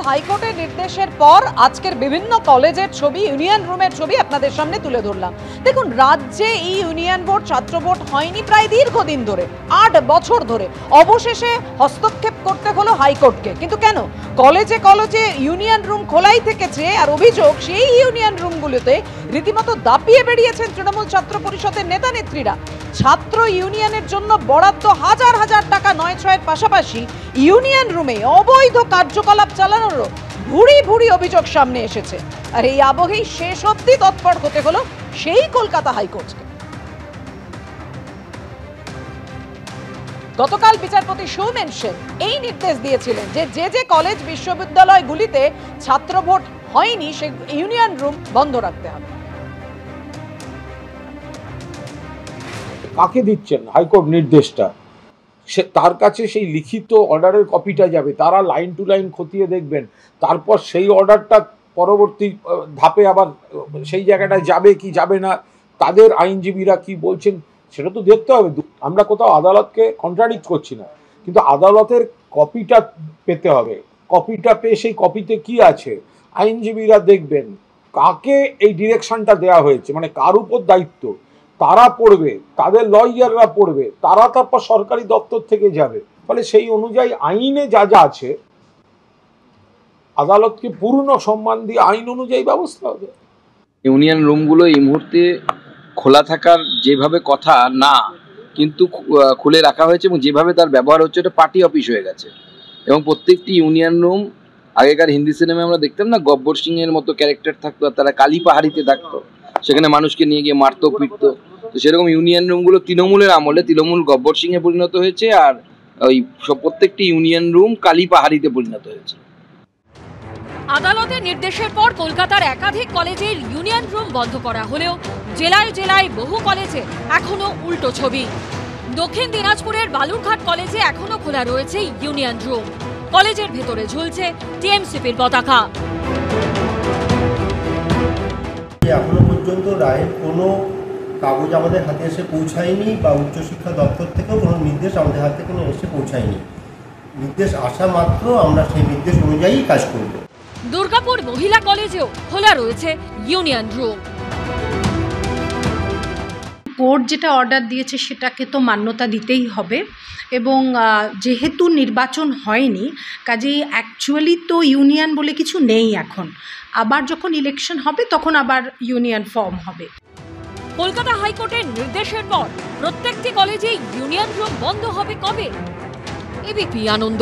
হাইকোর্টের নির্দেশের পর আজকের বিভিন্ন কলেজের ছবি, ইউনিয়ন রুমের ছবি আপনাদের সামনে তুলে ধরলাম। দেখুন, রাজ্যে এই ইউনিয়ন বোর্ড, ছাত্র বোর্ড হয়নি প্রায় দীর্ঘদিন ধরে, 8 বছর ধরে। অবশেষে হস্তক্ষেপ করতে হলো হাইকোর্টকে। কিন্তু কেন? কলেজে কলেজে ইউনিয়ন রুম খোলাই থেকেছে, আর অভিযোগ সেই ইউনিয়ন রুমগুলোতে রীতিমতো দাপিয়ে বেরিয়েছেন তৃণমূল ছাত্র পরিষদের নেতা নেত্রীরা। ছাত্র ইউনিয়নের জন্য বরাদ্দ হাজার হাজার টাকা নয় ছয়ের পাশাপাশি ইউনিয়ন রুমে অবৈধ কার্যকলাপ চালানোরও ভুরি ভুরি অভিযোগ সামনে এসেছে। আর এই আবহেই শেষ অবধি তৎপর হতে হলো সেই কলকাতা হাইকোর্টকে। গতকাল বিচারপতি সৌমেন সেন এই নির্দেশ দিয়েছিলেন যে যে কলেজ বিশ্ববিদ্যালয়গুলিতে ছাত্র ভোট হয়নি সে ইউনিয়ন রুম বন্ধ রাখতে হবে। কাকে দিচ্ছেন হাইকোর্ট নির্দেশটা? সে তার কাছে সেই লিখিত অর্ডারের কপিটা যাবে, তারা লাইন টু লাইন খতিয়ে দেখবেন, তারপর সেই অর্ডারটা পরবর্তী ধাপে আবার সেই জায়গাটায় যাবে কি যাবে না, তাদের আইনজীবীরা কি বলছেন সেটা তো দেখতে হবে। আমরা কোথাও আদালতকে কন্ট্রাডিক্ট করছি না, কিন্তু আদালতের কপিটা পেতে হবে। কপিটা পেয়ে সেই কপিতে কি আছে আইনজীবীরা দেখবেন, কাকে এই ডিরেকশনটা দেওয়া হয়েছে, মানে কার উপর দায়িত্ব, তারা পড়বে, তাদের লয়াররা পড়বে, তারা তারপর সরকারি দপ্তর থেকে যাবে। ফলে সেই অনুযায়ী আইনে যা যা আছে আদালতকে পূর্ণ সম্মান দিয়ে আইন অনুযায়ী ব্যবস্থা হবে। ইউনিয়ন রুমগুলো এই মুহূর্তে খোলা থাকার যেভাবে কথা না, কিন্তু খুলে রাখা হয়েছে এবং যেভাবে তার ব্যবহার হচ্ছে এটা পার্টি অফিস হয়ে গেছে। এবং প্রত্যেকটি ইউনিয়ন রুম, আগেকার হিন্দি সিনেমায় আমরা দেখতাম না গব্বর সিং এর মতো ক্যারেক্টার থাকতো, আর তারা কালী পাহাড়িতে থাকতো, সেখানে মানুষকে নিয়ে গিয়ে মারতো পিটতো। তো সেরকম ইউনিয়ন রুমগুলো তৃণমূলের আমলে তৃণমূল গব্বর সিং এ পরিণত হয়েছে, আর ওই প্রত্যেকটি ইউনিয়ন রুম কালী পাহাড়িতে পরিণত হয়েছে। আদালতের নির্দেশের পর কলকাতার একাধিক কলেজের ইউনিয়ন রুম বন্ধ করা হলেও জেলায় জেলায় বহু কলেজে এখনো উল্টো ছবি। দক্ষিণ দিনাজপুরের বালুরঘাট কলেজে এখনো খোলা রয়েছে ইউনিয়ন রুম। কলেজের ভেতরে ঝুলছে টিএমসিপির পতাকা। এখনো পর্যন্ত রায়ের কোনো কাগজ আমাদের হাতে এসে পৌঁছায়নি, বা উচ্চশিক্ষা দপ্তর থেকেও কোনো নির্দেশ আমাদের হাতে কোনো এসে পৌঁছায়নি। নির্দেশ আসা মাত্র আমরা সেই নির্দেশ অনুযায়ী কাজ করব। দুর্গাপুর মহিলা কলেজেও খোলা রয়েছে ইউনিয়ন রুম। কোর্ট যেটা অর্ডার দিয়েছে সেটাকে তো মান্যতা দিতেই হবে, এবং যেহেতু নির্বাচন হয়নি কাজেই অ্যাকচুয়ালি তো ইউনিয়ন বলে কিছু নেই এখন। আবার যখন ইলেকশন হবে তখন আবার ইউনিয়ন ফর্ম হবে। কলকাতা হাইকোর্টের নির্দেশের পর প্রত্যেকটি কলেজে ইউনিয়ন রুম বন্ধ হবে কবে? এবিপি আনন্দ।